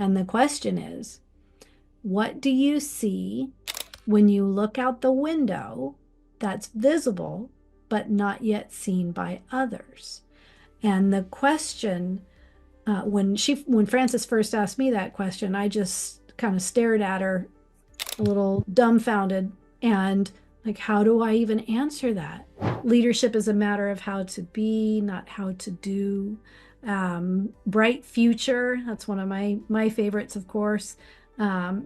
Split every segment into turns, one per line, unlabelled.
And the question is, what do you see when you look out the window that's visible but not yet seen by others? And the question, when Frances first asked me that question, I just kind of stared at her a little dumbfounded and like, how do I even answer that? Leadership is a matter of how to be, not how to do. Bright future, that's one of my favorites, of course.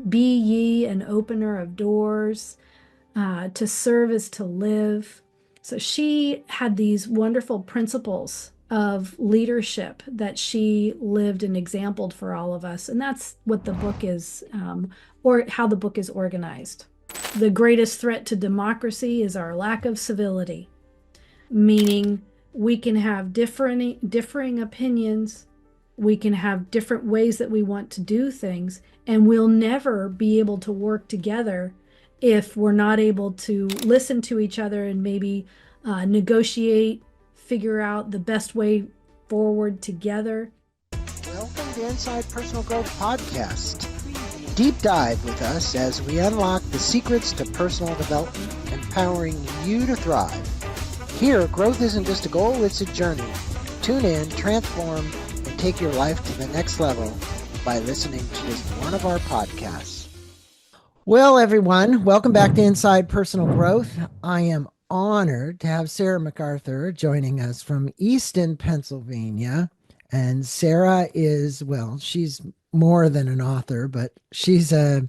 Be ye an opener of doors. To serve is to live. So she had these wonderful principles of leadership that she lived and exampled for all of us. And that's what the book is, or how the book is organized. The greatest threat to democracy is our lack of civility, meaning we can have differing opinions, we can have different ways that we want to do things, and we'll never be able to work together if we're not able to listen to each other and maybe negotiate, figure out the best way forward together.
Welcome to Inside Personal Growth Podcast. Deep dive with us as we unlock the secrets to personal development, empowering you to thrive. Here, growth isn't just a goal, it's a journey. Tune in, transform, and take your life to the next level by listening to just one of our podcasts. Well, everyone, welcome back to Inside Personal Growth. I am honored to have Sarah McArthur joining us from Easton, Pennsylvania. And Sarah is, well, she's more than an author, but she's a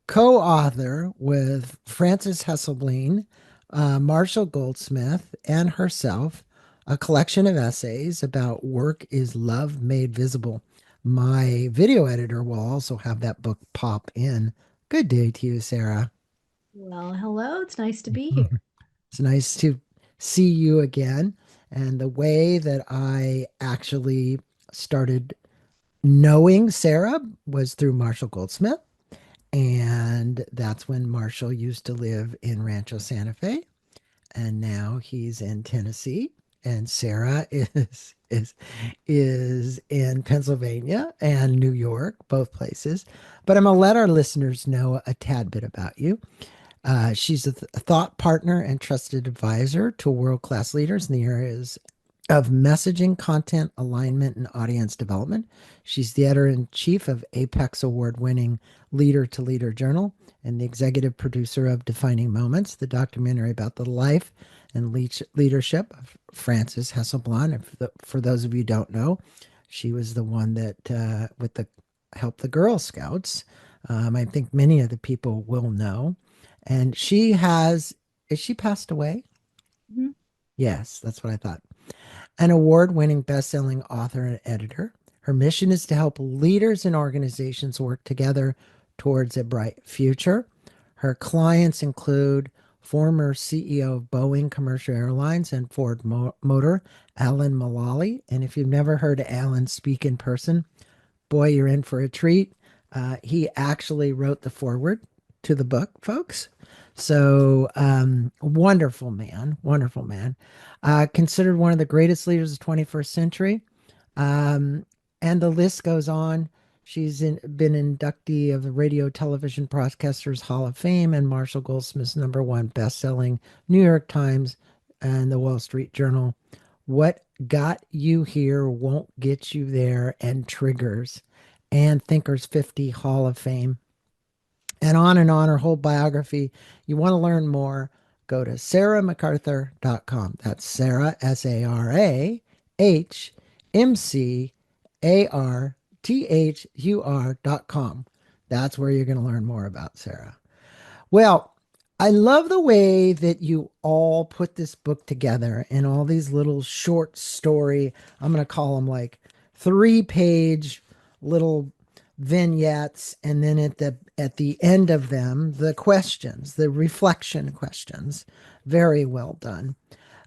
co-author with Frances Hesselbein, Marshall Goldsmith, and herself, a collection of essays about work is love made visible. My video editor will also have that book pop in. Good day to you, Sarah.
Well, hello, it's nice to be here.
It's nice to see you again. And the way that I actually started knowing Sarah was through Marshall Goldsmith. And that's when Marshall used to live in Rancho Santa Fe. And now he's in Tennessee. And Sarah is in Pennsylvania and New York, both places. But I'm going to let our listeners know a tad bit about you. She's a thought partner and trusted advisor to world-class leaders in the areas of messaging, content, alignment, and audience development. She's the editor-in-chief of Apex Award-winning Leader to Leader Journal and the executive producer of Defining Moments, the documentary about the life and leadership of Frances Hesselbein. For those of you who don't know, she was the one that helped the Girl Scouts. I think many of the people will know. And is she passed away?
Mm-hmm.
Yes, that's what I thought. An award-winning best-selling author and editor. Her mission is to help leaders and organizations work together towards a bright future. Her clients include former CEO of Boeing Commercial Airlines and Ford Motor, Alan Mulally. And if you've never heard Alan speak in person, boy, you're in for a treat. He actually wrote the foreword to the book, folks. So wonderful man, wonderful man. Considered one of the greatest leaders of the 21st century. And the list goes on. She's been inductee of the Radio Television Broadcasters Hall of Fame and Marshall Goldsmith's #1 best-selling New York Times and the Wall Street Journal. What got you here won't get you there, and Triggers, and Thinkers 50 Hall of Fame. And on, her whole biography. You want to learn more, go to sarahmcarthur.com. That's Sarah, SarahMcArthur.com. That's where you're going to learn more about Sarah. Well, I love the way that you all put this book together in all these little short story, I'm going to call them like 3-page little vignettes, and then at the end of them, the questions, the reflection questions. Very well done.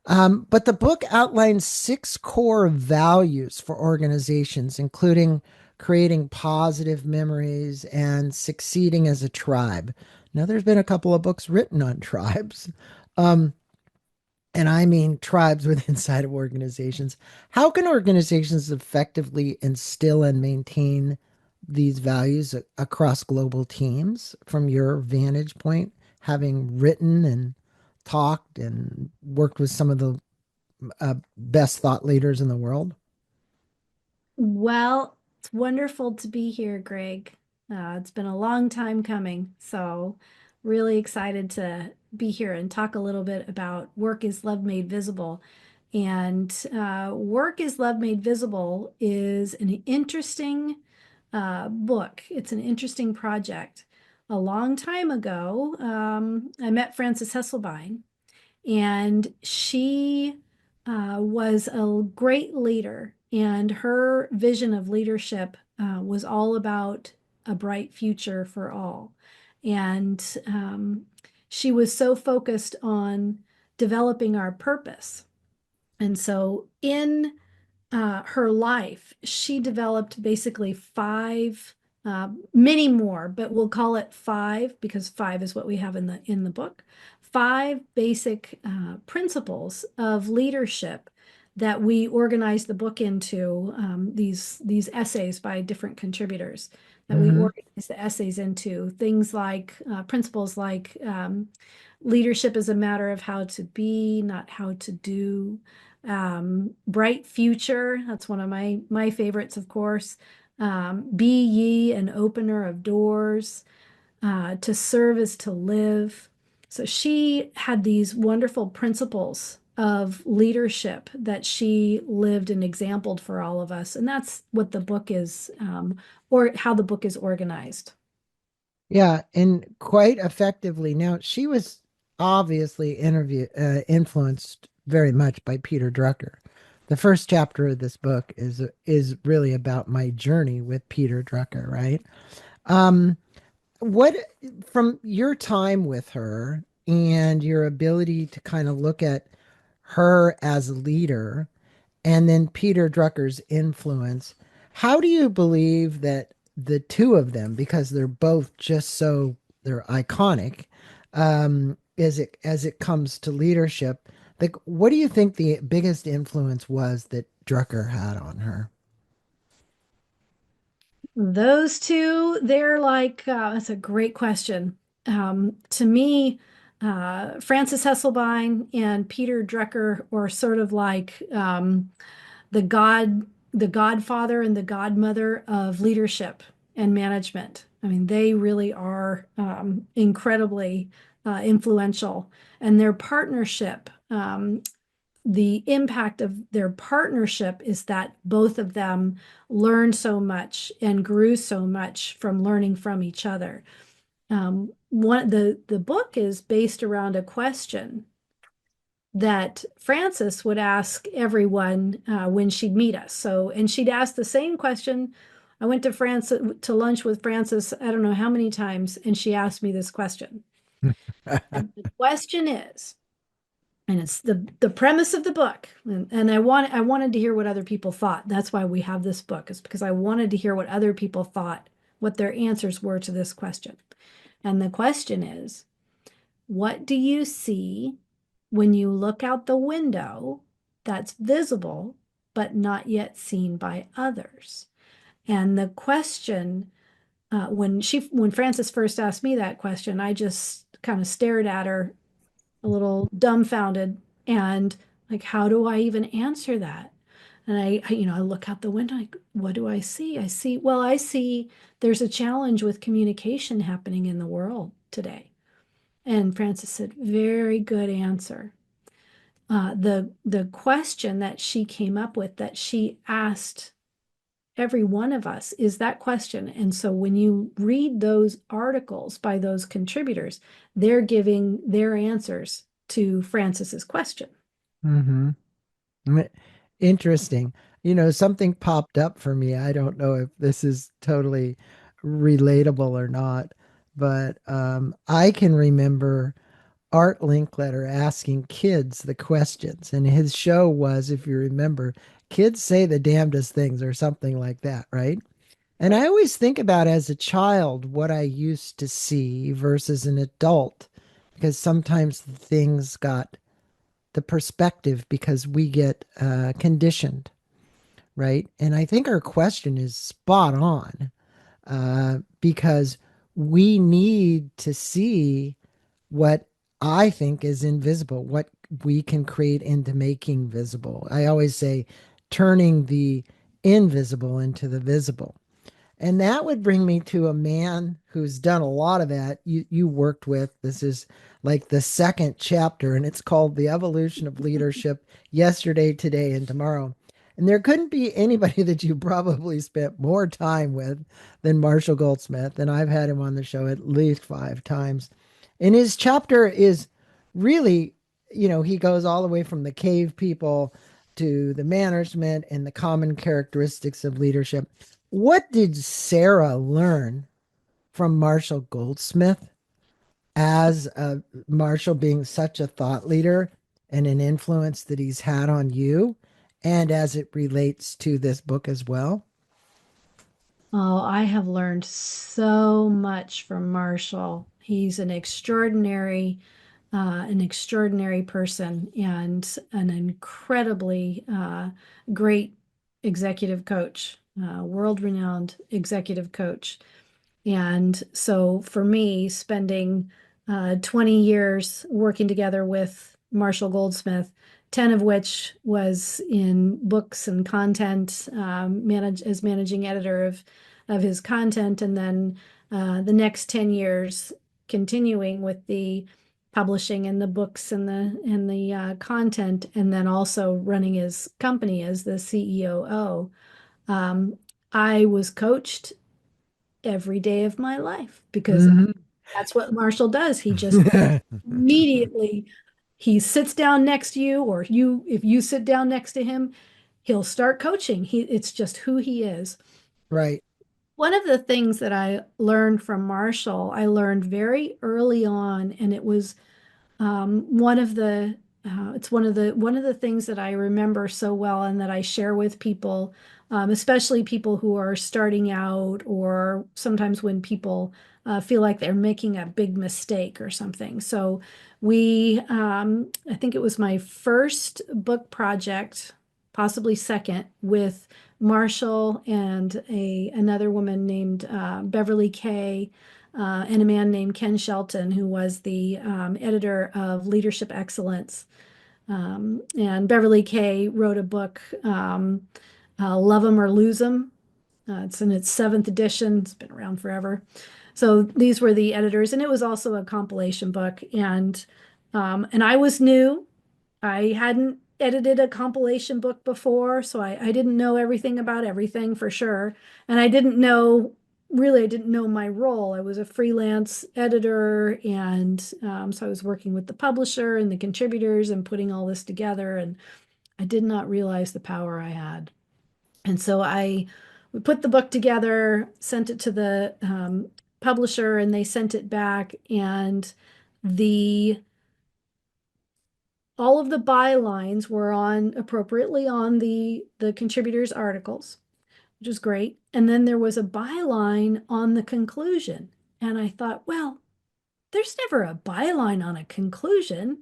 But the book outlines 6 core values for organizations, including creating positive memories and succeeding as a tribe. Now, there's been a couple of books written on tribes, and I mean tribes within inside of organizations. How can organizations effectively instill and maintain these values across global teams from your vantage point, having written and talked and worked with some of the best thought leaders in the world?
Well, it's wonderful to be here, Greg. It's been a long time coming, so really excited to be here and talk a little bit about Work is Love Made Visible. And Work is Love Made Visible is an interesting book. It's an interesting project. A long time ago, I met Frances Hesselbein, and she was a great leader, and her vision of leadership was all about a bright future for all. And she was so focused on developing our purpose. And so in her life, she developed basically five, many more, but we'll call it five because five is what we have in the book. Five basic principles of leadership that we organize the book into, these essays by different contributors that we
Hmm.
organize the essays into things like principles like leadership is a matter of how to be, not how to do. Bright future, that's one of my favorites, of course. Be ye an opener of doors. To serve is to live. So she had these wonderful principles of leadership that she lived and exampled for all of us, and that's what the book is, or how the book is organized.
Yeah, and quite effectively. Now, she was obviously influenced very much by Peter Drucker. The first chapter of this book is really about my journey with Peter Drucker, right? Um, what from your time with her and your ability to kind of look at her as a leader and then Peter Drucker's influence. How do you believe that the two of them, because they're both just so they're iconic, as it comes to leadership, like what do you think the biggest influence was that Drucker had on her?
Those two, they're like, that's a great question. To me, Frances Hesselbein and Peter Drucker are sort of like the the godfather and the godmother of leadership and management. I mean, they really are incredibly influential, and their partnership, the impact of their partnership is that both of them learned so much and grew so much from learning from each other. One the book is based around a question that Frances would ask everyone when she'd meet us. So, and she'd ask the same question. I went to France to lunch with Frances, I don't know how many times, and she asked me this question. And the question is, and it's the premise of the book, and I wanted to hear what other people thought. That's why we have this book, is because I wanted to hear what other people thought, what their answers were to this question. And the question is, what do you see when you look out the window that's visible but not yet seen by others? And the question, when Frances first asked me that question, I just kind of stared at her a little dumbfounded and like, how do I even answer that? And I look out the window, like, what do I see? I see there's a challenge with communication happening in the world today. And Frances said, very good answer. The question that she came up with, that she asked every one of us, is that question. And so when you read those articles by those contributors, they're giving their answers to Frances's question.
Mm-hmm. Interesting. Something popped up for me. I don't know if this is totally relatable or not, but I can remember Art Linkletter asking kids the questions, and his show was, if you remember, kids say the damnedest things or something like that, right? And I always think about as a child what I used to see versus an adult, because sometimes things got the perspective because we get conditioned, right? And I think our question is spot on. because we need to see what I think is invisible, what we can create into making visible. I always say turning the invisible into the visible. And that would bring me to a man who's done a lot of that. You worked with. This is like the second chapter, and it's called The Evolution of Leadership Yesterday, Today, and Tomorrow. And there couldn't be anybody that you probably spent more time with than Marshall Goldsmith. And I've had him on the show at least 5 times. And his chapter is really, he goes all the way from the cave people to the management and the common characteristics of leadership. What did Sarah learn from Marshall Goldsmith as Marshall being such a thought leader and an influence that he's had on you, and as it relates to this book as well?
Oh, I have learned so much from Marshall. He's an extraordinary person and an incredibly great executive coach, world-renowned executive coach. And so for me, spending 20 years working together with Marshall Goldsmith, 10 of which was in books and content, as managing editor of his content, and then the next 10 years continuing with the publishing and the books and the content, and then also running his company as the CEOO. I was coached every day of my life because
Hmm.
that's what Marshall does. He just immediately he sits down next to you, or if you sit down next to him, he'll start coaching. It's just who he is.
Right.
One of the things that I learned from Marshall, I learned very early on, and it was one of the it's one of the things that I remember so well and that I share with people, especially people who are starting out, or sometimes when people feel like they're making a big mistake or something. So I think it was my first book project, possibly second, with Marshall and another woman named Beverly Kay, and a man named Ken Shelton, who was the editor of Leadership Excellence. And Beverly Kay wrote a book, Love 'em or Lose 'em. It's in its seventh edition. It's been around forever. So these were the editors, and it was also a compilation book. And I was new. I hadn't edited a compilation book before, so I didn't know everything about everything for sure. And I didn't know my role. I was a freelance editor, and so I was working with the publisher and the contributors and putting all this together. And I did not realize the power I had. And so we put the book together, sent it to the publisher, and they sent it back. And the all of the bylines were on appropriately on the contributors' articles, which was great. And then there was a byline on the conclusion. And I thought, well, there's never a byline on a conclusion.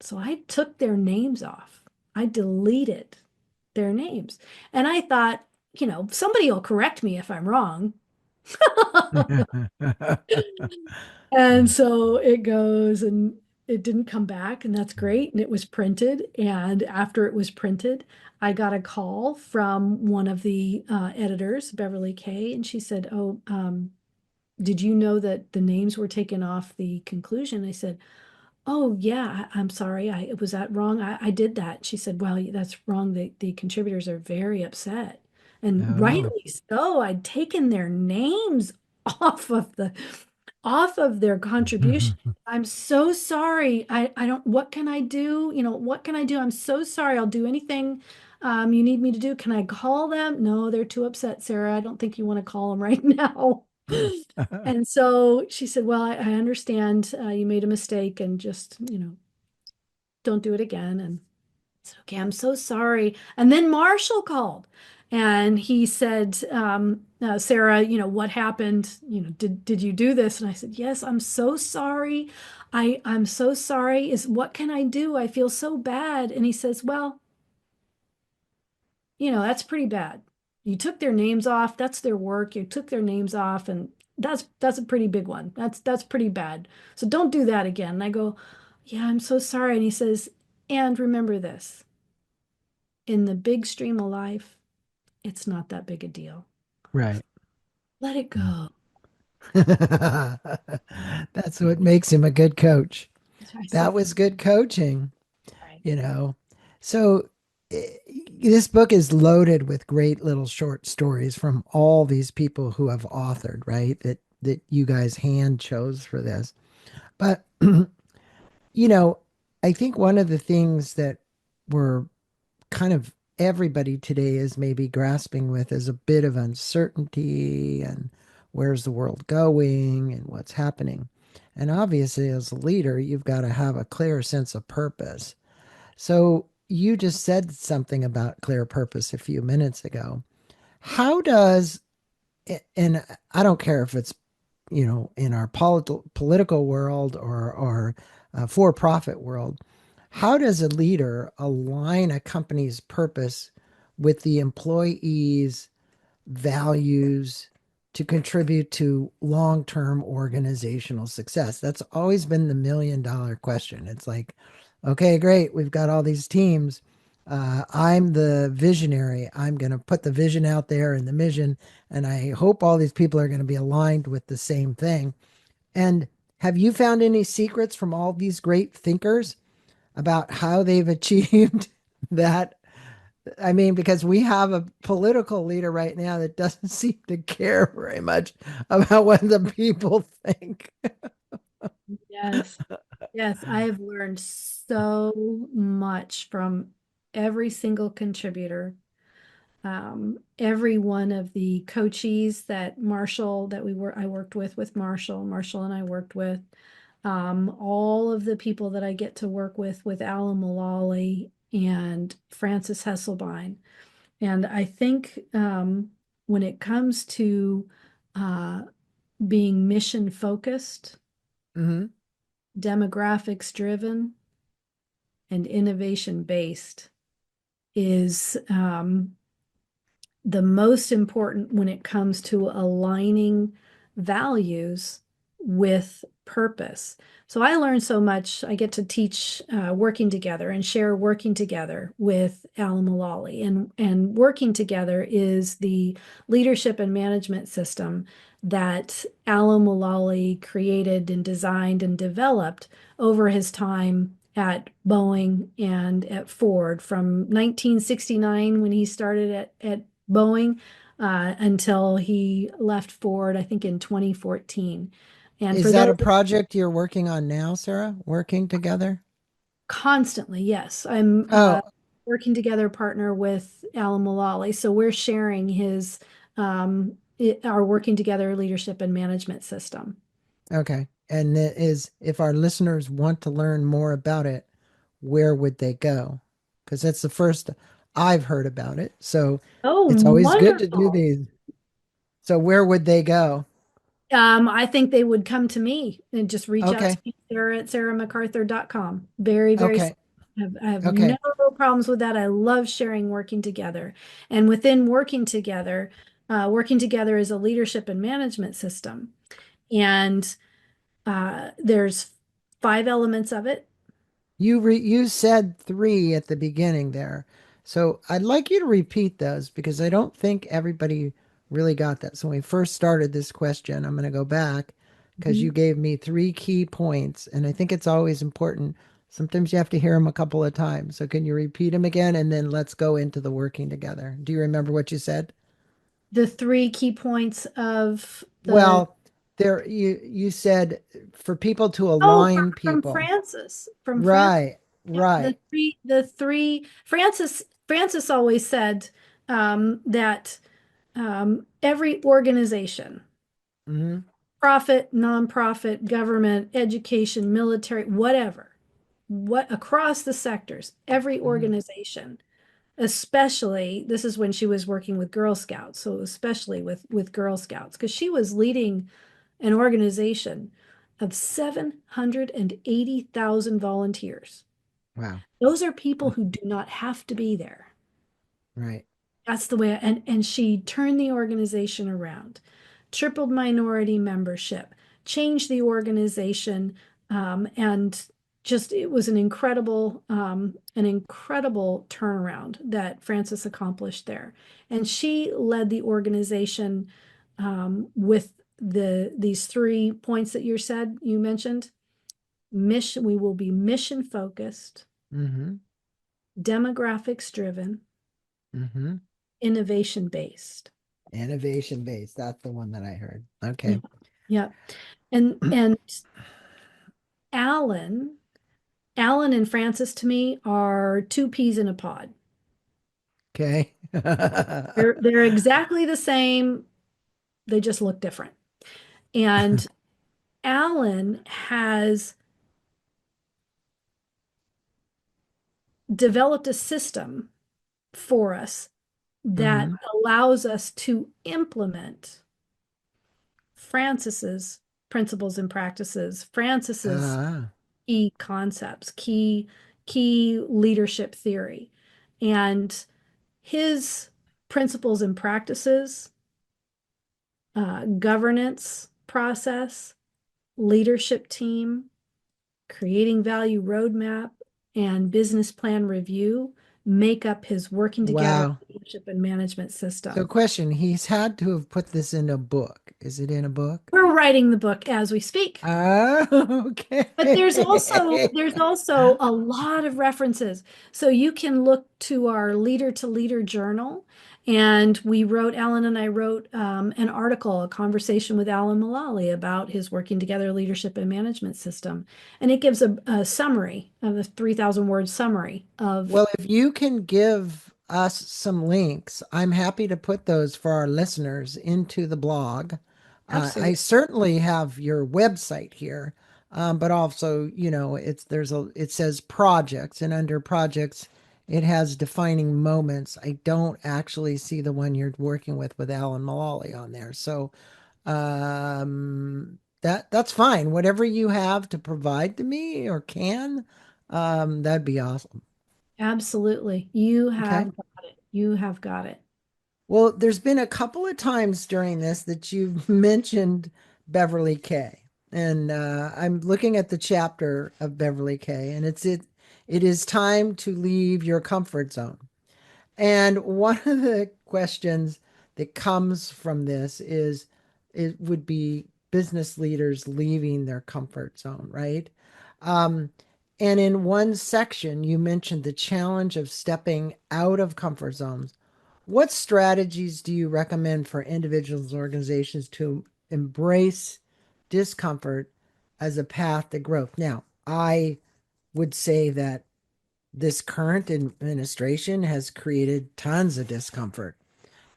So I took their names off. I deleted their names. And I thought, somebody will correct me if I'm wrong. And so it goes, and it didn't come back, and that's great. And it was printed. And after it was printed, I got a call from one of the editors, Beverly Kay, and she said, "Oh, did you know that the names were taken off the conclusion?" I said, "Oh, yeah, I'm sorry. Was that wrong? I did that." She said, "Well, that's wrong. The contributors are very upset." And
Oh.
rightly so. I'd taken their names off of the off of their contribution. I'm so sorry. I don't, what can I do? What can I do? I'm so sorry. I'll do anything you need me to do. Can I call them? No, they're too upset, Sarah. I don't think you want to call them right now. And so she said, "Well, I understand you made a mistake, and just, don't do it again." And I said, "Okay, I'm so sorry." And then Marshall called, and he said, "Sarah, what happened? Did you do this?" And I said, "Yes, I'm so sorry. I'm so sorry. What can I do? I feel so bad." And he says, "Well, that's pretty bad. You took their names off. That's their work. You took their names off, and that's a pretty big one. That's pretty bad. So don't do that again. And I go, yeah, I'm so sorry. And he says, and remember this, in the big stream of life, it's not that big a deal.
Right.
Let it go.
That's what makes him a good coach.
I
That
said,
was good coaching,
right.
you know. So eh, this book is loaded with great little short stories from all these people who have authored, right? That you guys hand chose for this. But you know, I think one of the things that we're kind of everybody today is maybe grasping with is a bit of uncertainty and where's the world going and what's happening. And obviously, as a leader, you've got to have a clear sense of purpose. So, you just said something about clear purpose a few minutes ago. How does, and I don't care if it's, in our political world or for-profit world, how does a leader align a company's purpose with the employees' values to contribute to long-term organizational success? That's always been the million-dollar question. It's like, okay, great, we've got all these teams. I'm the visionary. I'm going to put the vision out there and the mission, and I hope all these people are going to be aligned with the same thing. And have you found any secrets from all these great thinkers about how they've achieved that? I mean, because we have a political leader right now that doesn't seem to care very much about what the people think.
Yes. Yes, I have learned so much from every single contributor. Every one of the coaches that I worked with Marshall and I worked with, all of the people that I get to work with Alan Mulally and Frances Hesselbein. And I think when it comes to uh, being mission focused,
Hmm.
demographics driven, and innovation based is the most important when it comes to aligning values with purpose. So I learned so much. I get to teach working together and share working together with Alan Mulally. And working together is the leadership and management system that Alan Mulally created and designed and developed over his time at Boeing and at Ford from 1969 when he started at Boeing until he left Ford, I think in 2014. And
Is
for
that
those
a project you're working on now, Sarah? Working together?
constantly, yes, I'm
Oh,
working together partner with Alan Mulally. So we're sharing our working together leadership and management system.
okay. And it is if our listeners want to learn more about it, where would they go? Because that's the first I've heard about it. So
Oh,
it's always good to do
wonderful.
these. So where would they go?
I think they would come to me and just reach out to
Okay.
me, Sarah at sarahmacarthur.com. Very, very
Okay.
simple. I have no
Okay.
problems with that. I love sharing working together. And within working together is a leadership and management system. And there's 5 elements of it.
You said three at the beginning there. So I'd like you to repeat those because I don't think everybody really got that. So when we first started this question, I'm going to go back because you
Mhm.
gave me three key points. And I think it's always important. Sometimes you have to hear them a couple of times. So can you repeat them again? And then let's go into the working together. Do you remember what you said?
The 3 key points of the
Well, there you said for people to
oh,
align
from
people.
Francis, from Francis.
Right,
Yep,
right.
Francis always said that every organization,
Hmm.
profit, nonprofit, government, education, military, whatever, what across the sectors, every
Hmm.
organization, especially this is when she was working with Girl Scouts, so especially with Girl Scouts, because she was leading an organization of 780,000 volunteers.
Wow.
Those are people who do not have to be there.
Right.
That's the way, and she turned the organization around, tripled minority membership, changed the organization, and just it was an incredible turnaround that Frances accomplished there. And she led the organization with these 3 points that you mentioned. Mission, we will be mission focused,
Mm-hmm.
demographics driven,
Mm-hmm.
innovation based.
Innovation based. That's the one that I heard.
Yeah.
Okay.
Yeah. And Alan, Alan and Francis to me are two peas in a pod.
Okay.
They're exactly the same, they just look different. And Alan has developed a system for us that
Mm-hmm.
allows us to implement Francis's principles and practices, Francis's
Ah,
key concepts, key leadership theory. And his principles and practices, governance process, leadership team, creating value roadmap, and business plan review make up his working together
wow.
leadership and management
So,
system.
question, he's had to have put this in a book. Is it in a book?
We're writing the book as we speak.
Ah,
But
okay.
there's also a lot of references. So you can look to our leader to leader journal. And Alan and I wrote an article, a conversation with Alan Mulally about his working together leadership and management system. And it gives a summary of a 3,000 word summary of
Well, if you can give us some links, I'm happy to put those for our listeners into the blog. I
absolute.
certainly have your website here, but also, it says projects, and under projects, it has defining moments. I don't actually see the one you're working with Alan Mulally on there. So that's fine. Whatever you have to provide to me or that'd be awesome.
Absolutely. You
Okay.
have got it. You have got it.
Well, there's been a couple of times during this that you've mentioned Beverly Kay. And I'm looking at the chapter of Beverly Kay, and it is time to leave your comfort zone. And one of the questions that comes from this is it would be business leaders leaving their comfort zone, right? Um, and in one section, you mentioned the challenge of stepping out of comfort zones. What strategies do you recommend for individuals and organizations to embrace discomfort as a path to growth? Now, I would say that this current administration has created tons of discomfort.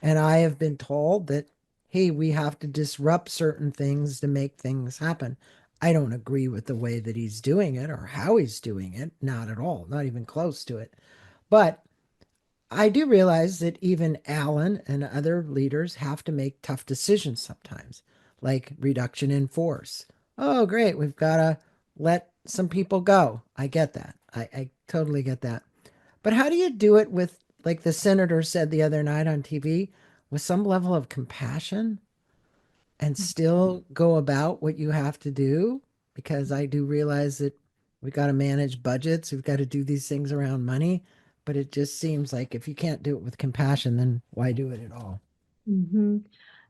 And I have been told that, hey, we have to disrupt certain things to make things happen. I don't agree with the way that he's doing it or how he's doing it. Not at all, not even close to it. But I do realize that even Alan and other leaders have to make tough decisions sometimes, like reduction in force. Oh, great. We've got to let some people go. I get that. I totally get that. But how do you do it with, like the senator said the other night on TV, with some level of compassion and still go about what you have to do? Because I do realize that we've got to manage budgets, we've got to do these things around money. But it just seems like if you can't do it with compassion, then why do it at all?
Mhm.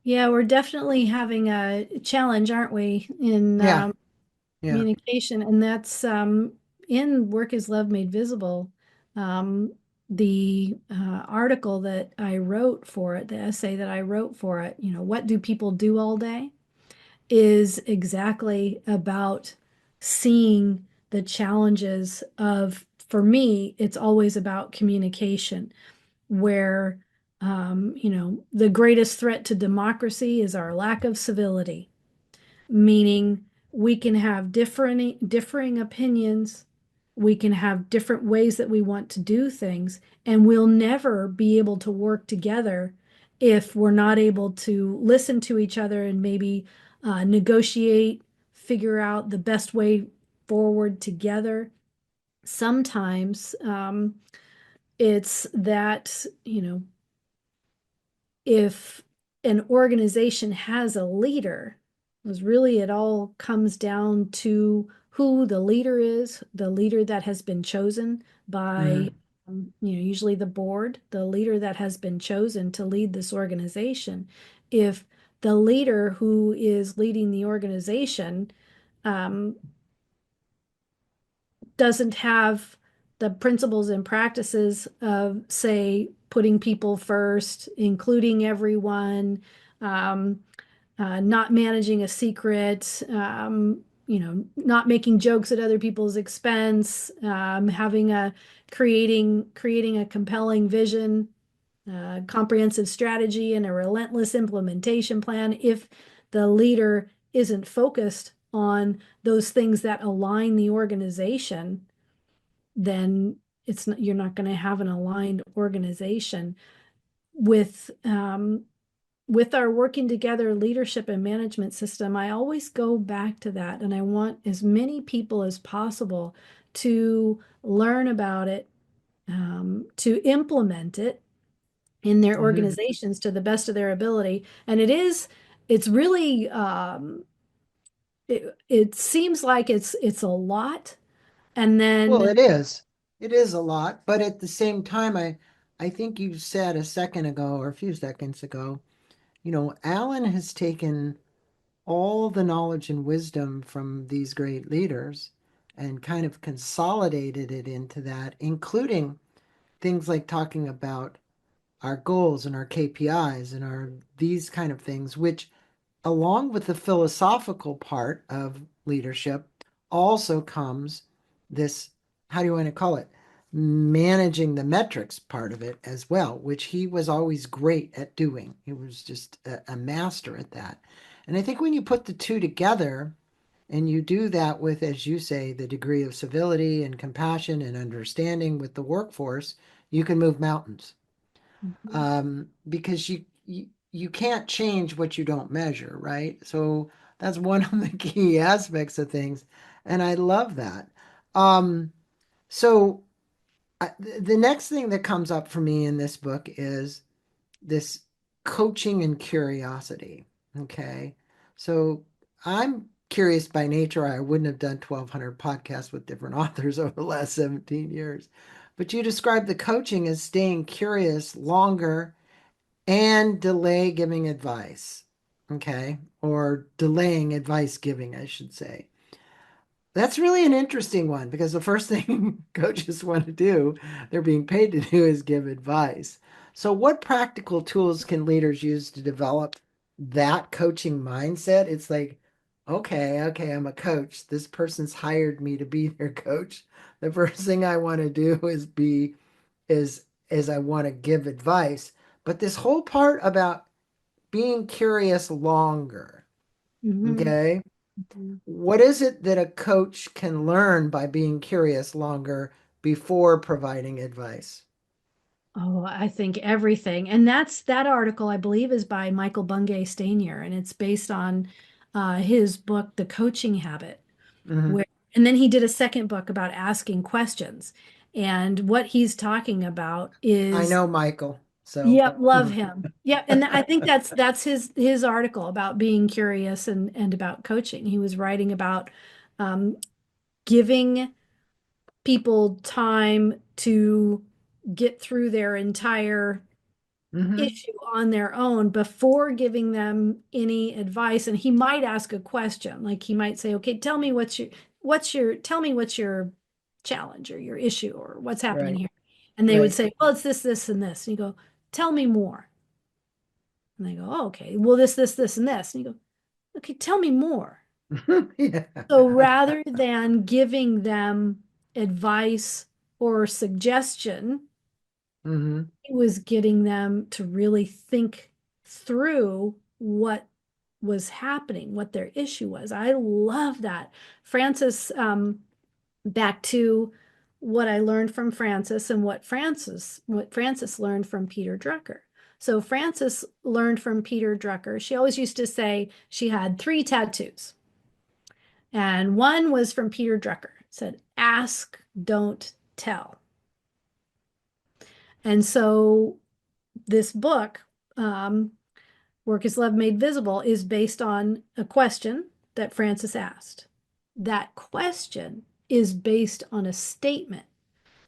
Yeah, we're definitely having a challenge, aren't we, in
Yeah, yeah.
communication, and that's in Work is Love Made Visible. Um, the article that I wrote for it, the essay that I wrote for it, what do people do all day, is exactly about seeing the challenges of, for me, it's always about communication, where the greatest threat to democracy is our lack of civility, meaning we can have differing opinions, we can have different ways that we want to do things, and we'll never be able to work together if we're not able to listen to each other and maybe negotiate, figure out the best way forward together. Sometimes it's that, if an organization has a leader, because really it all comes down to who the leader is, the leader that has been chosen by,
Hmm.
usually the board, the leader that has been chosen to lead this organization. If the leader who is leading the organization um, doesn't have the principles and practices of, say, putting people first, including everyone, um, not managing a secret, not making jokes at other people's expense, having a creating a compelling vision, comprehensive strategy, and a relentless implementation plan. If the leader isn't focused on those things that align the organization, then it's not, you're not going to have an aligned organization with our working together leadership and management system. I always go back to that, and I want as many people as possible to learn about it, to implement it in their
Hmm.
organizations to the best of their ability. And it's really, it seems like it's a lot. And
Well,
then,
it is. It is a lot, but at the same time, I think you said a second ago or a few seconds ago, Alan has taken all the knowledge and wisdom from these great leaders and kind of consolidated it into that, including things like talking about our goals and our KPIs and our these kind of things, which along with the philosophical part of leadership also comes this, how do you want to call it? Managing the metrics part of it as well, which he was always great at doing. He was just a master at that. And I think when you put the two together and you do that with, as you say, the degree of civility and compassion and understanding with the workforce, you can move mountains. Because you can't change what you don't measure, right? So that's one of the key aspects of things, and I love that. Um, so the next thing that comes up for me in this book is this coaching and curiosity. Okay, so I'm curious by nature. I wouldn't have done 1,200 podcasts with different authors over the last 17 years. But you describe the coaching as staying curious longer and delay giving advice. Okay. Or delaying advice giving, I should say. That's really an interesting one because the first thing coaches want to do, they're being paid to do, is give advice. So, what practical tools can leaders use to develop that coaching mindset? It's like, okay, I'm a coach. This person's hired me to be their coach. The first thing I want to do is I want to give advice. But this whole part about being curious longer,
mhm,
okay?
mhm.
What is it that a coach can learn by being curious longer before providing advice?
Oh, I think everything. And that article, I believe, is by Michael Bungay Stanier, and it's based on his book, The Coaching Habit,
Hmm.
where and then he did a second book about asking questions. And what he's talking about
I
is,
know Michael, so.
yep, love him. Yep. And I think that's his article about being curious and about coaching. He was writing about um, giving people time to get through their entire
Hmm.
issue on their own before giving them any advice. And he might ask a question, like he might say, okay, tell me tell me what's your challenge or your issue or what's happening
Right,
here. And they would
right.
say, well, it's this, and this. And you go, tell me more. And they go, oh, okay, well, this, and this. And you go, okay, tell me more.
Yeah.
So rather than giving them advice or suggestion,
Hmm.
it was getting them to really think through what was happening, what their issue was. I love that. Frances, back to what I learned from Frances and what Frances learned from Peter Drucker. So Frances learned from Peter Drucker. She always used to say she had 3 tattoos. And one was from Peter Drucker. It said, ask, don't tell. And so this book Work is Love Made Visible is based on a question that Frances asked. That question is based on a statement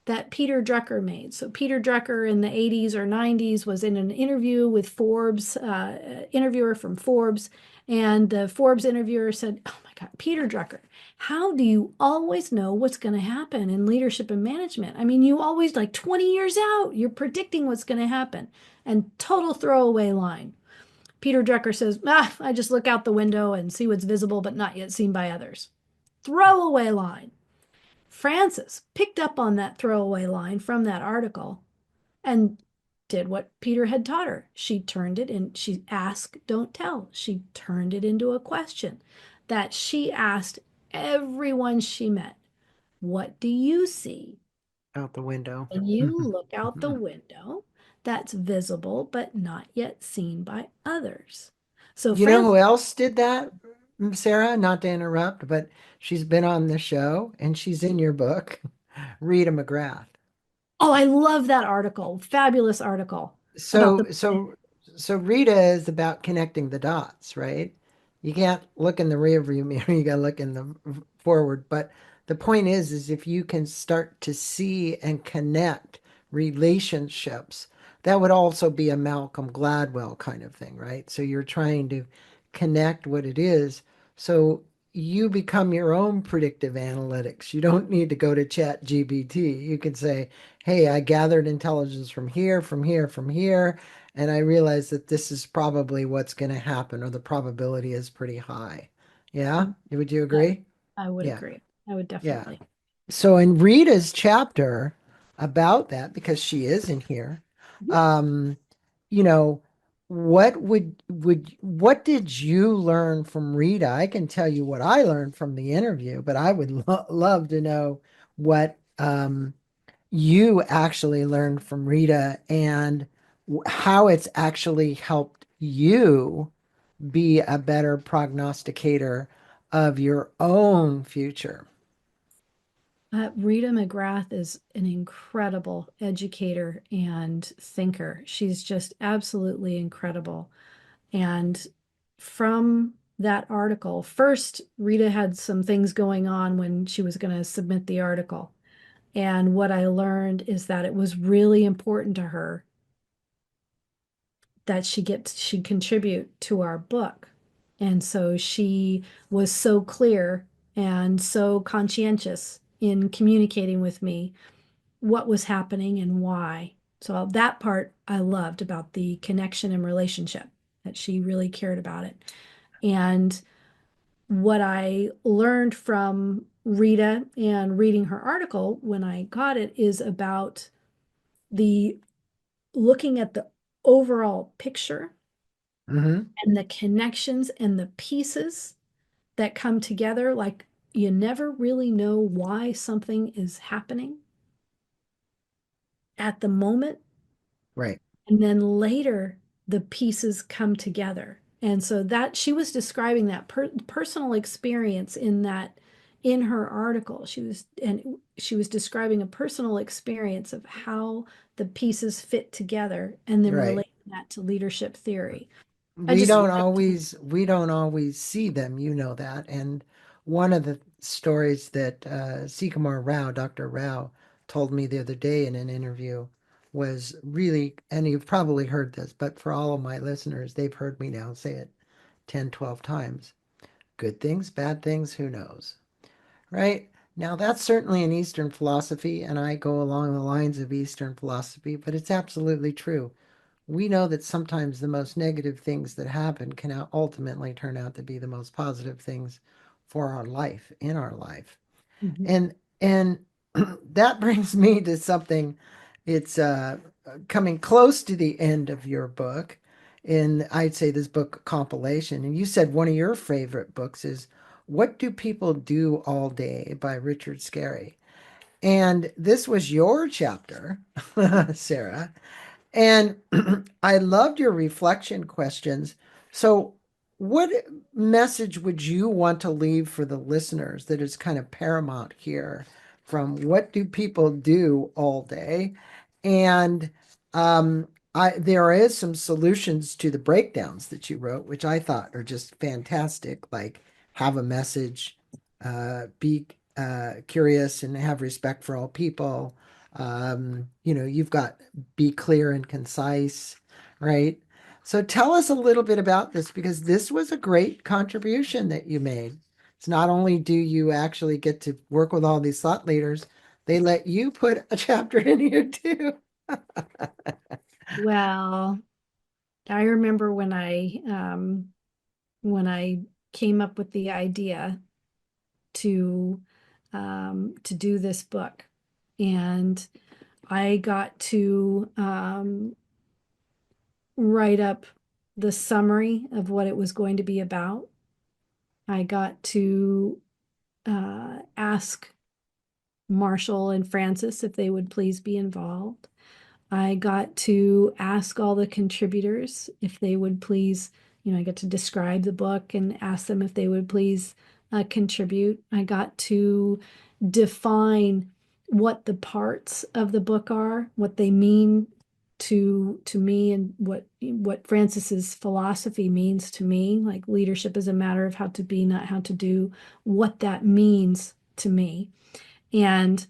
that Peter Drucker made. So Peter Drucker in the 80s or 90s was in an interview with Forbes, interviewer from Forbes, and the Forbes interviewer said, "Oh my God, Peter Drucker, how do you always know what's going to happen in leadership and management? I mean, you always like 20 years out, you're predicting what's going to happen." And total throwaway line. Peter Drucker says, I just look out the window and see what's visible but not yet seen by others. Throwaway line. Frances picked up on that throwaway line from that article and did what Peter had taught her. She turned it in, she asked, don't tell. She turned it into a question that she asked everyone she met. What do you see
Out the window.
when you look out the window that's visible but not yet seen by others? So
You know
Frances,
who else did that, Sarah? Not to interrupt, but she's been on the show and she's in your book, Rita McGrath.
oh, I love that article. Fabulous article about
So,
the
so, so Rita is about connecting the dots, right? You can't look in the rearview mirror, you gotta look in the forward. But the point is if you can start to see and connect relationships, that would also be a Malcolm Gladwell kind of thing, right? So you're trying to connect what it is. So you become your own predictive analytics. You don't need to go to Chat GBT. You can say, hey, I gathered intelligence from here, from here, from here, and I realized that this is probably what's going to happen, or the probability is pretty high. Yeah? Would you
I,
agree?
I would
Yeah.
agree. I would
Yeah.
definitely.
So in Rita's chapter about that, because she is in here, um, you know, what did you learn from Rita? I can tell you what I learned from the interview, but I would love to know what you actually learned from Rita and how it's actually helped you be a better prognosticator of your own future.
Rita McGrath is an incredible educator and thinker. She's just absolutely incredible. And from that article, first, Rita had some things going on when she was going to submit the article. And what I learned is that it was really important to her that she contribute to our book. And so she was so clear and so conscientious in communicating with me what was happening and why. So that part I loved about the connection and relationship, that she really cared about it. And what I learned from Rita and reading her article when I got it is about the looking at the overall picture
Hmm.
and the connections and the pieces that come together. Like you never really know why something is happening at the moment.
Right.
And then later, the pieces come together. And so that she was describing that personal experience in that in her article. She was describing a personal experience of how the pieces fit together and then
Right.
relating that to leadership theory. I
we
just
don't always we don't always see them, you know that. And one of the stories that Sycamore Rao, Dr. Rao, told me the other day in an interview was really, and you've probably heard this, but for all of my listeners, they've heard me now say it 10, 12 times. Good things, bad things, who knows? Right? Now, that's certainly an Eastern philosophy, and I go along the lines of Eastern philosophy, but it's absolutely true. We know that sometimes the most negative things that happen can ultimately turn out to be the most positive things for our life, in our life.
Mhm.
And that brings me to something. It's coming close to the end of your book, in I'd say this book compilation. And you said one of your favorite books is "What Do People Do All Day" by Richard Scarry. And this was your chapter, Sarah. And I loved your reflection questions. So, what message would you want to leave for the listeners that is kind of paramount here from what do people do all day? And there is some solutions to the breakdowns that you wrote, which I thought are just fantastic. Like have a message, be curious, and have respect for all people. You've got be clear and concise, right? So tell us a little bit about this because this was a great contribution that you made. It's not only do you actually get to work with all these thought leaders, they let you put a chapter in here too.
Well, I remember when I came up with the idea to to do this book, and I got to write up the summary of what it was going to be about. I got to ask Marshall and Frances if they would please be involved. I got to ask all the contributors if they would please, I got to describe the book and ask them if they would please contribute. I got to define what the parts of the book are, what they mean to me, and what Frances's philosophy means to me. Like leadership is a matter of how to be, not how to do, what that means to me. And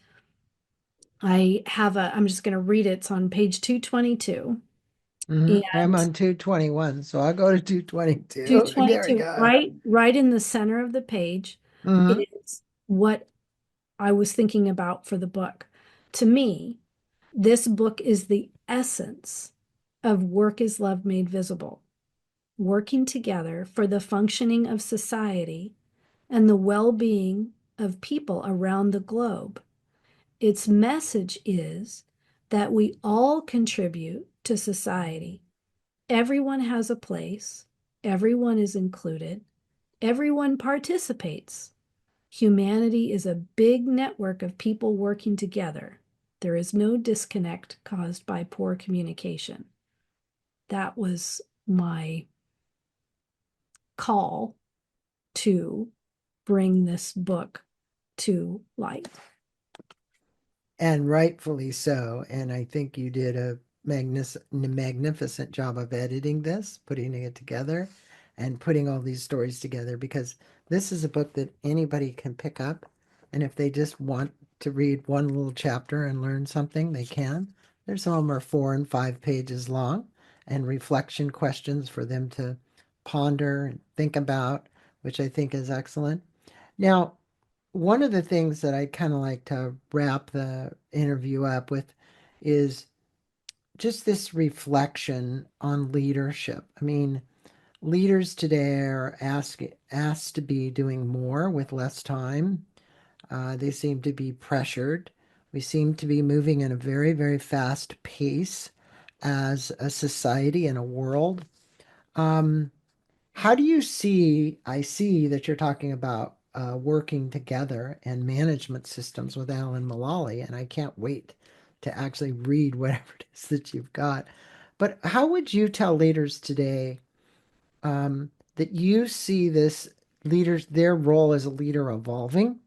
I'm just going to read it. It's on page 222.
I'm
And
on 221, so I'll go to 222. There we
222,
go.
right in the center of the page,
hmm
is what I was thinking about for the book. To me, this book is the essence of work is love made visible, working together for the functioning of society and the well-being of people around the globe. Its message is that we all contribute to society. Everyone has a place, everyone is included, everyone participates. Humanity is a big network of people working together. There is no disconnect caused by poor communication. That was my call to bring this book to light.
And rightfully so. And I think you did a magnificent job of editing this, putting it together, and putting all these stories together because this is a book that anybody can pick up. And if they just want to read one little chapter and learn something, they can. There's some of them are 4 and 5 pages long and reflection questions for them to ponder and think about, which I think is excellent. Now, one of the things that I kind of like to wrap the interview up with is just this reflection on leadership. I mean, leaders today are asked to be doing more with less time. They seem to be pressured. We seem to be moving in a very, very fast pace as a society and a world. Um, how do you see? I see that you're talking about working together and management systems with Alan Mulally, and I can't wait to actually read whatever it is that you've got. But how would you tell leaders today that you see this leaders, their role as a leader evolving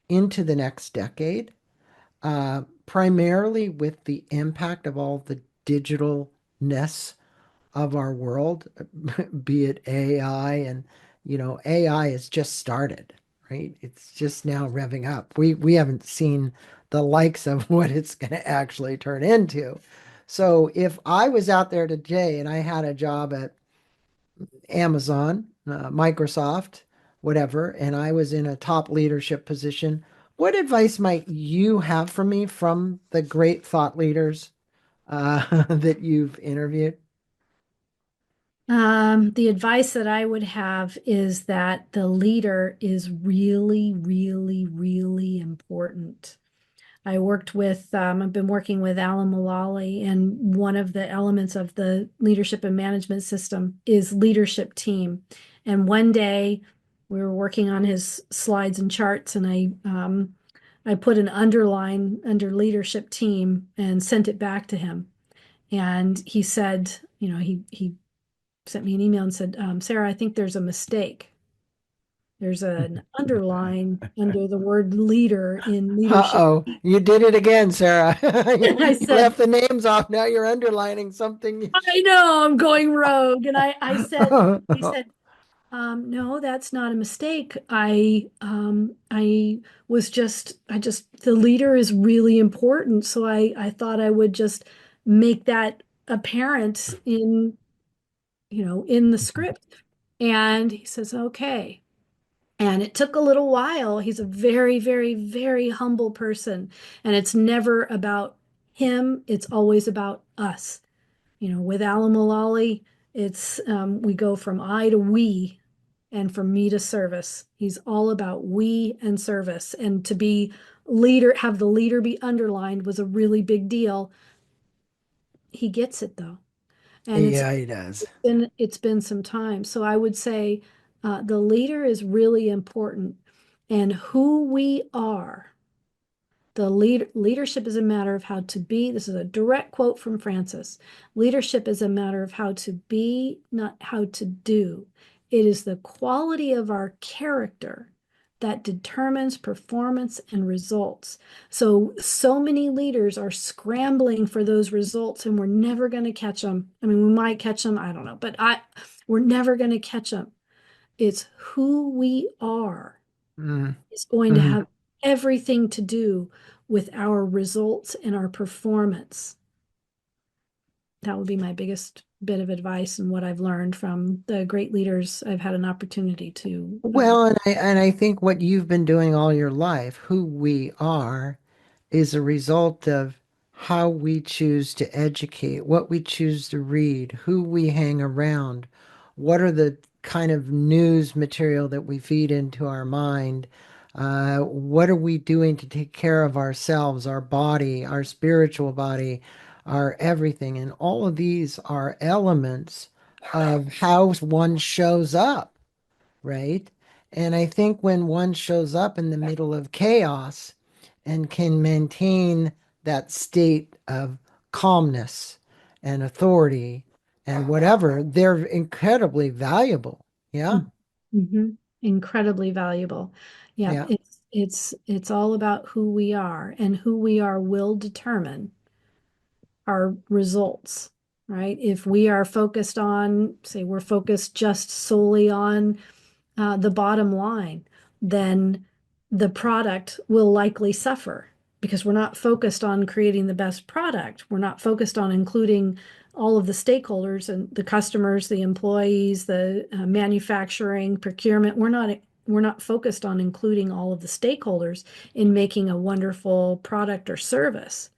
into the next decade, primarily with the impact of all the digitalness of our world, be it AI and AI has just started, right? It's just now revving up. We haven't seen the likes of what it's going to actually turn into. So if I was out there today and I had a job at Amazon, Microsoft, whatever, and I was in a top leadership position, what advice might you have for me from the great thought leaders that you've interviewed?
The advice that I would have is that the leader is really, really, really important. I've been working with Alan Mulally, and one of the elements of the leadership and management system is leadership team. And one day we were working on his slides and charts, and I put an underline under leadership team and sent it back to him. And he said, he sent me an email and said, Sarah, I think there's a mistake. There's an underline under the word leader in leadership.
Uh-oh, you did it again, Sarah.
And I
You
said,
left the names off. Now you're underlining something.
I know I'm going rogue. And I said, he said, no, that's not a mistake. I was just, the leader is really important. So I thought I would just make that apparent in the script. And he says, okay. And it took a little while. He's a very, very, very humble person. And it's never about him. It's always about us. With Alan Mulally, it's we go from I to we and from me to service. He's all about we and service. And to be leader, have the leader be underlined was a really big deal. He gets it though. And
Yeah, he does.
it's been some time. So I would say the leader is really important. And who we are, the leadership is a matter of how to be. This is a direct quote from Frances. Leadership is a matter of how to be, not how to do. It is the quality of our character that determines performance and results. So many leaders are scrambling for those results, and we're never going to catch them. I mean, we might catch them, I don't know, but we're never going to catch them. It's who we are
Mm.
is going to
Mhm.
have everything to do with our results and our performance. That would be my biggest bit of advice and what I've learned from the great leaders I've had an opportunity to.
Well, and I think what you've been doing all your life, who we are, is a result of how we choose to educate, what we choose to read, who we hang around, what are the kind of news material that we feed into our mind, what are we doing to take care of ourselves, our body, our spiritual body, our everything. And all of these are elements of how one shows up, right? And I think when one shows up in the middle of chaos and can maintain that state of calmness and authority and whatever, they're incredibly valuable. Yeah.
Mhm. Incredibly valuable. Yeah,
Yeah.
it's all about who we are, and who we are will determine our results, right? If we are focused on, say, we're focused just solely on the bottom line, then the product will likely suffer because we're not focused on creating the best product. We're not focused on including all of the stakeholders and the customers, the employees, the manufacturing, procurement. We're not focused on including all of the stakeholders in making a wonderful product or service.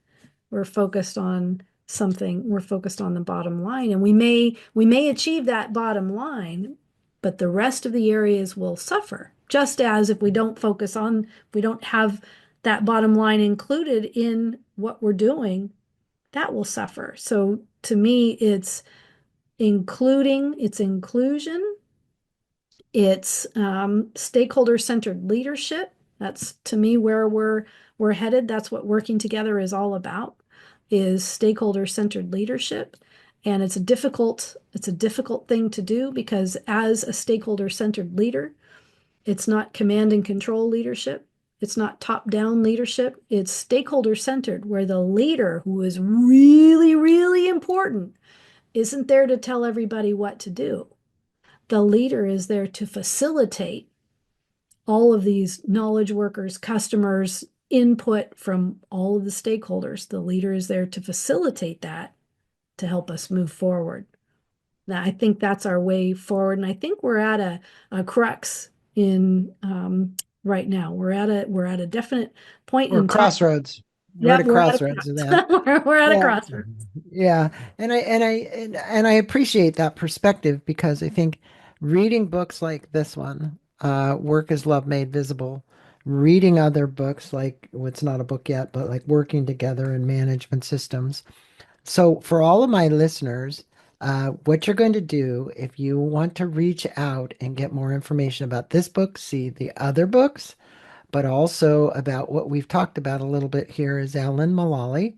We're focused on something, we're focused on the bottom line, and we may achieve that bottom line, but the rest of the areas will suffer. Just as if we don't have that bottom line included in what we're doing, that will suffer. So to me, it's inclusion, it's stakeholder-centered leadership. That's to me where we're headed. That's what working together is all about, is stakeholder-centered leadership. And it's a difficult thing to do because as a stakeholder-centered leader, it's not command and control leadership. It's not top-down leadership. It's stakeholder-centered, where the leader, who is really, really important, isn't there to tell everybody what to do. The leader is there to facilitate all of these knowledge workers, customers, input from all of the stakeholders. The leader is there to facilitate that to help us move forward. Now, I think that's our way forward. And I think we're at a crux in right now. We're at a definite point
Or
in time.
crossroads. We're at a
Yep, we're at a
crossroads of that.
crux. We're at a
Yeah.
crossroads.
Yeah. And I appreciate that perspective because I think reading books like this one, Work is Love Made Visible, reading other books like well, it's not a book yet, but like Working Together in Management Systems. So for all of my listeners, what you're going to do if you want to reach out and get more information about this book, see the other books, but also about what we've talked about a little bit here is Alan Mulally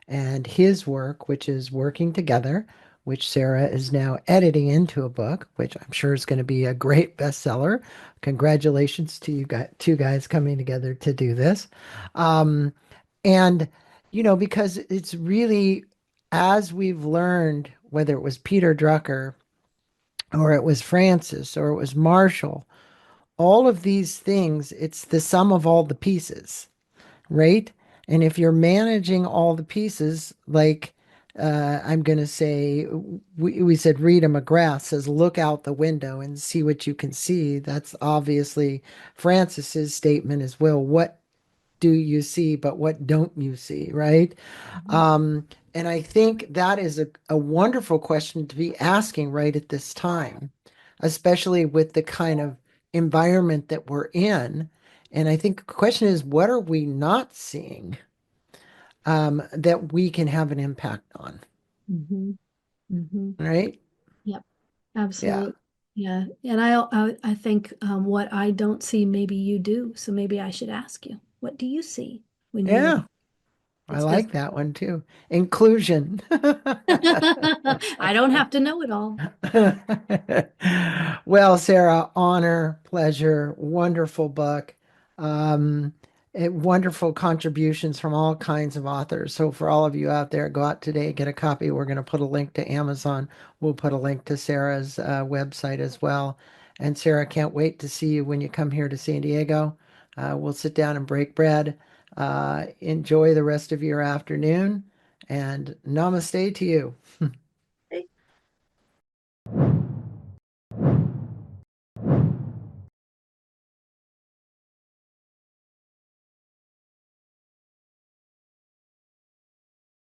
and his work, which is Working Together, which Sarah is now editing into a book, which I'm sure is going to be a great bestseller. Congratulations to you guys, two guys coming together to do this. Um, and, because it's really, as we've learned, whether it was Peter Drucker or it was Francis or it was Marshall, all of these things, it's the sum of all the pieces, right? And if you're managing all the pieces, like I'm going to say, we said Rita McGrath says, look out the window and see what you can see. That's obviously Francis's statement as well. What do you see, but what don't you see, right?
Mhm.
Um, and I think that is a wonderful question to be asking right at this time, especially with the kind of environment that we're in. And I think the question is, what are we not seeing that we can have an impact on,
Mhm. Mhm.
right?
Yep.
Yeah.
Absolutely. Yeah. And I think what I don't see, maybe you do. So maybe I should ask you, what do you see when you look?
Yeah. I
It's
like
visible.
that one too. Inclusion.
I don't have to know it all.
Well, Sarah, honor, pleasure, wonderful book, wonderful contributions from all kinds of authors. So, for all of you out there, go out today, get a copy. We're going to put a link to Amazon. We'll put a link to Sarah's website as well. And Sarah, can't wait to see you when you come here to San Diego. We'll sit down and break bread. Enjoy the rest of your afternoon, and namaste to you.